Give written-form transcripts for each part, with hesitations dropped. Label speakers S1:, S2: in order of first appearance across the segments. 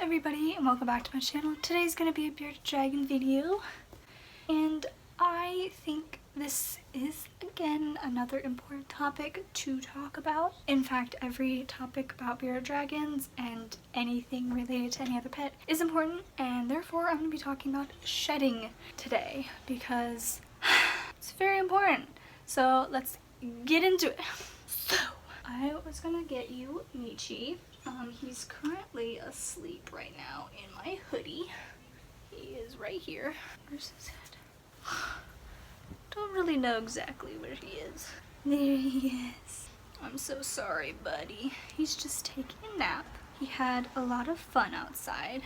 S1: everybody and welcome back to my channel. Today's gonna be a bearded dragon video, and I think this is again another important topic to talk about. In fact, every topic about bearded dragons and anything related to any other pet is important, and therefore I'm gonna be talking about shedding today because it's very important. So let's get into it. So I was gonna get you Michi. He's currently asleep right now in my hoodie. He is right here. Where's his head? Don't really know exactly where he is. There he is. I'm so sorry, buddy. He's just taking a nap. He had a lot of fun outside.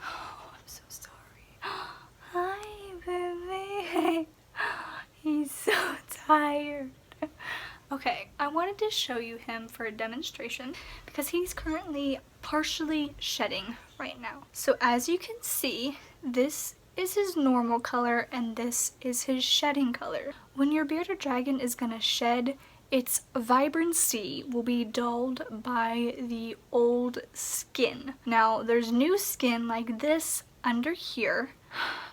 S1: Oh, I'm so sorry. Hi, baby. He's so tired. Okay, I wanted to show you him for a demonstration because he's currently partially shedding right now. So as you can see, this is his normal color and this is his shedding color. When your bearded dragon is gonna shed, its vibrancy will be dulled by the old skin. Now there's new skin like this under here,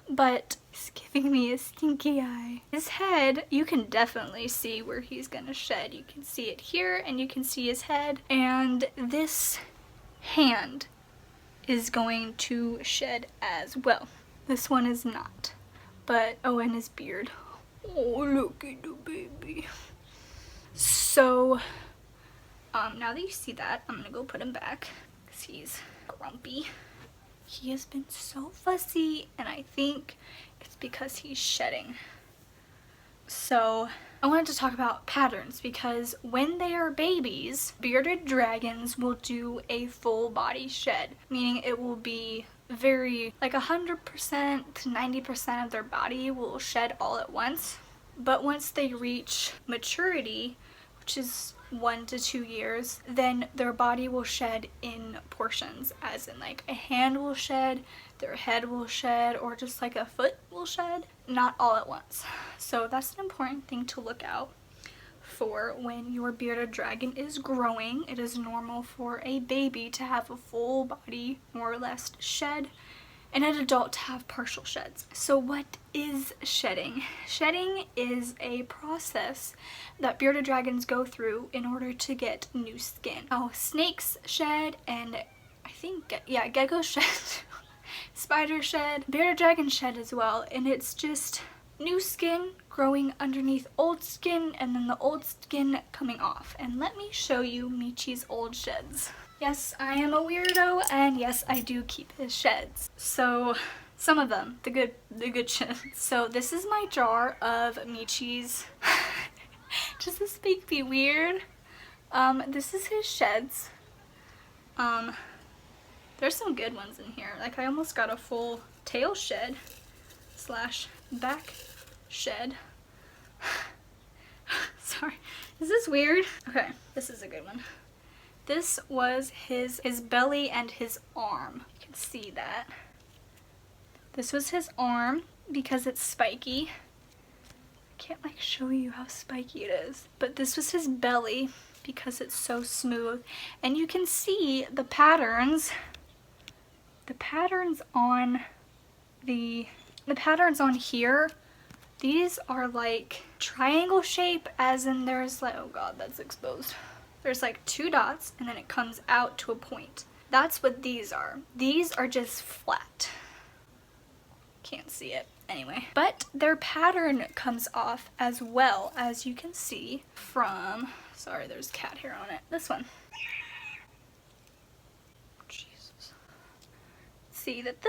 S1: but he's giving me a stinky eye. His head, you can definitely see where he's gonna shed. You can see it here and you can see his head, and this hand is going to shed as well. This one is not, but oh, and his beard. Oh, look at the baby. So now that you see that, I'm gonna go put him back because he's grumpy. He has been so fussy, and I think it's because he's shedding. So I wanted to talk about patterns because when they are babies, bearded dragons will do a full body shed, meaning it will be very like 100% to 90% of their body will shed all at once. But once they reach maturity, which is 1 to 2 years, then their body will shed in portions, as in like a hand will shed, their head will shed, or just like a foot will shed, not all at once. So that's an important thing to look out for when your bearded dragon is growing. It is normal for a baby to have a full body, more or less, shed, and an adult to have partial sheds. So what is shedding? Shedding is a process that bearded dragons go through in order to get new skin. Now, snakes shed, and I think, yeah, geckos shed, spiders shed, bearded dragons shed as well, and it's just new skin growing underneath old skin and then the old skin coming off. And let me show you Michi's old sheds. Yes, I am a weirdo, and yes, I do keep his sheds. So some of them, the good sheds. So this is my jar of Michi's. Does this make me weird? This is his sheds. There's some good ones in here. Like I almost got a full tail shed slash back shed. Sorry, is this weird? Okay, this is a good one. This was his belly and his arm. You can see that. This was his arm because it's spiky. I can't like show you how spiky it is. But this was his belly because it's so smooth. And you can see the patterns. The patterns on here, these are like triangle shape, as in there's like, oh god, that's exposed. There's like 2 dots and then it comes out to a point. That's what these are. These are just flat. Can't see it anyway. But their pattern comes off as well, as you can see from, sorry, there's cat hair on it. This one. Jesus. See that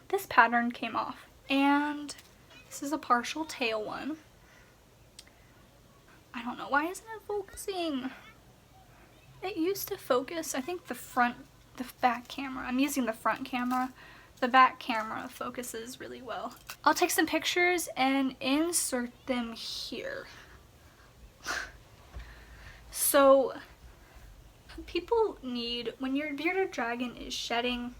S1: this pattern came off. And this is a partial tail one. I don't know, why isn't it focusing? It used to focus, I think the back camera. I'm using the front camera. The back camera focuses really well. I'll take some pictures and insert them here. So, people need, when your bearded dragon is shedding,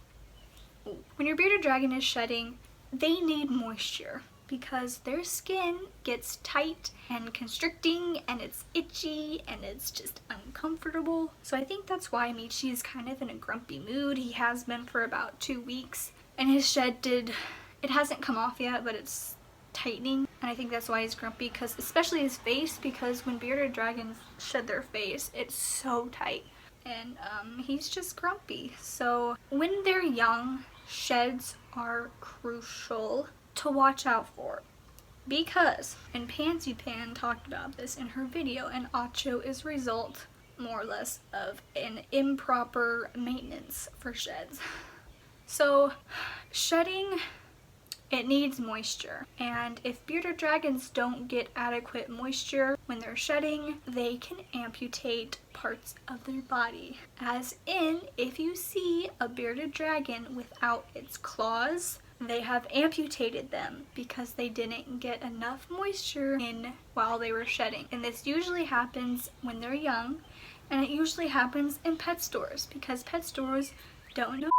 S1: they need moisture. because their skin gets tight and constricting and it's itchy and it's just uncomfortable. So I think that's why Michi is kind of in a grumpy mood. He has been for about 2 weeks, and his shed it hasn't come off yet, but it's tightening, and I think that's why he's grumpy, because especially his face, because when bearded dragons shed their face, it's so tight, and he's just grumpy. So when they're young, sheds are crucial to watch out for, because, and Pansy Pan talked about this in her video, and Acho is a result, more or less, of an improper maintenance for sheds. So shedding, it needs moisture, and if bearded dragons don't get adequate moisture when they're shedding, they can amputate parts of their body. As in, if you see a bearded dragon without its claws, they have amputated them because they didn't get enough moisture in while they were shedding. And this usually happens when they're young, and it usually happens in pet stores, because pet stores don't know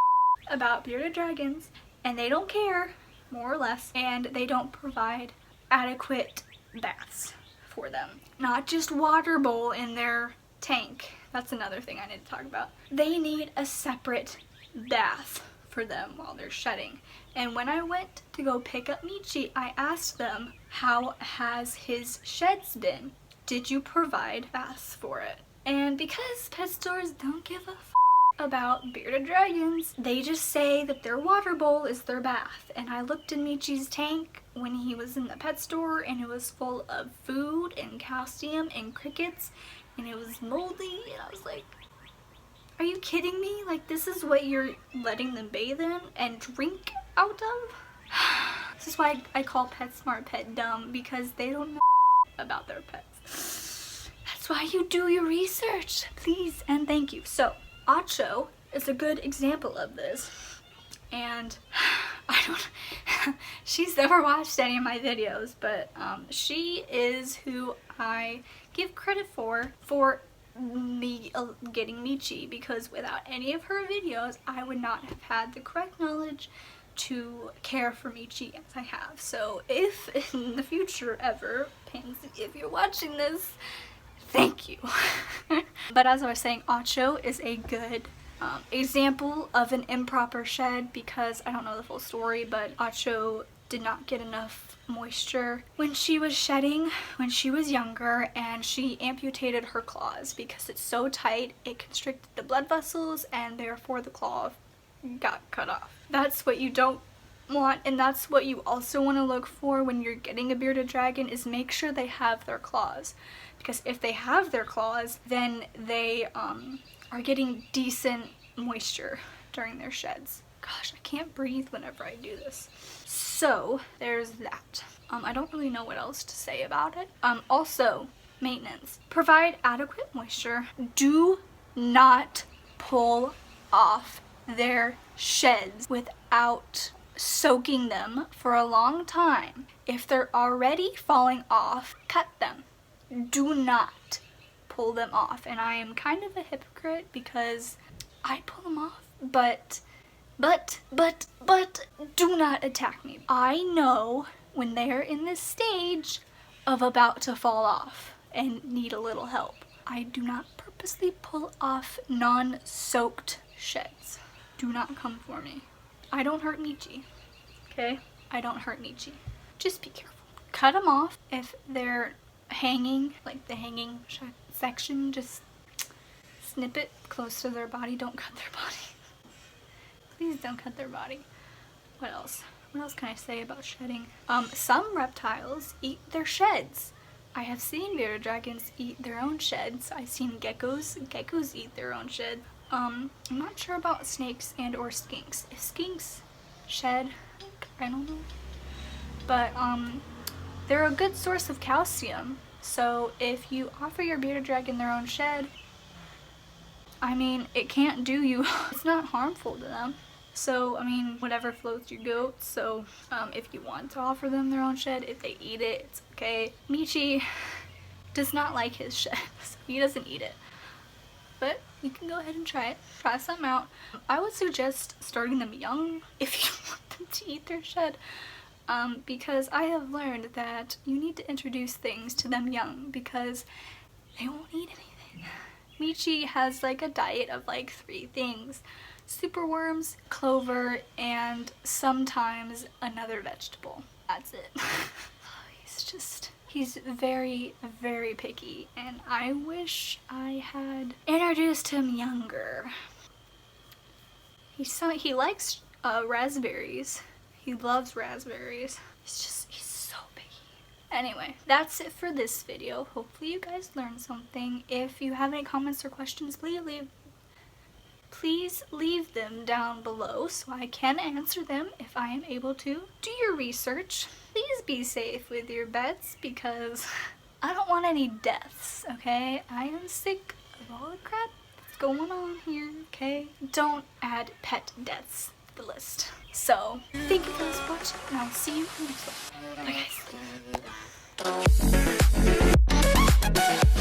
S1: about bearded dragons, and they don't care, more or less, and they don't provide adequate baths for them. Not just water bowl in their tank. That's another thing I need to talk about. They need a separate bath for them while they're shedding. And when I went to go pick up Michi, I asked them, how has his sheds been? Did you provide baths for it? And because pet stores don't give a about bearded dragons, they just say that their water bowl is their bath. And I looked in Michi's tank when he was in the pet store, and it was full of food and calcium and crickets, and it was moldy, and I was like, are you kidding me? Like, this is what you're letting them bathe in and drink out of? This is why I call PetSmart Pet dumb, because they don't know about their pets. That's why you do your research, please and thank you. So Acho is a good example of this, and she's never watched any of my videos, but she is who I give credit for me getting Michi, because without any of her videos, I would not have had the correct knowledge to care for Michi as I have. So if in the future ever, Pansy, if you're watching this, thank you. But as I was saying, Acho is a good example of an improper shed, because I don't know the full story, but Acho did not get enough moisture when she was shedding when she was younger, and she amputated her claws because it's so tight it constricted the blood vessels, and therefore the claw got cut off. That's what you don't want, and that's what you also want to look for when you're getting a bearded dragon, is make sure they have their claws. Because if they have their claws, then they are getting decent moisture during their sheds. Gosh, I can't breathe whenever I do this. So there's that. I don't really know what else to say about it. Also, maintenance. Provide adequate moisture. Do not pull off their sheds without soaking them for a long time. If they're already falling off, cut them. Do not pull them off. And I am kind of a hypocrite because I pull them off, but do not attack me. I know when they're in this stage of about to fall off and need a little help. I do not purposely pull off non-soaked sheds. Do not come for me. I don't hurt Michi, okay? I don't hurt Michi. Just be careful. Cut them off if they're hanging, like the hanging section, just snip it close to their body. Don't cut their body. Please don't cut their body. What else? What else can I say about shedding? Some reptiles eat their sheds. I have seen bearded dragons eat their own sheds. I've seen geckos. Geckos eat their own shed. I'm not sure about snakes and or skinks. If skinks shed, I don't know. But they're a good source of calcium. So if you offer your bearded dragon their own shed, I mean, it can't do you. It's not harmful to them. So, I mean, whatever floats your goat. So, if you want to offer them their own shed, if they eat it, it's okay. Michi does not like his shed, so he doesn't eat it. But you can go ahead and try it. Try something out. I would suggest starting them young if you want them to eat their shed. because I have learned that you need to introduce things to them young because they won't eat anything. Michi has like a diet of like 3 things: superworms, clover, and sometimes another vegetable. That's it. He's very, very picky, and I wish I had introduced him younger. He likes raspberries. He loves raspberries. He's so picky. Anyway, that's it for this video. Hopefully you guys learned something. If you have any comments or questions, please leave them down below so I can answer them if I am able to. Do your research. Please be safe with your pets because I don't want any deaths, okay? I am sick of all the crap that's going on here, okay? Don't add pet deaths to the list. So, thank you guys for watching, and I'll see you in the next one. Bye guys.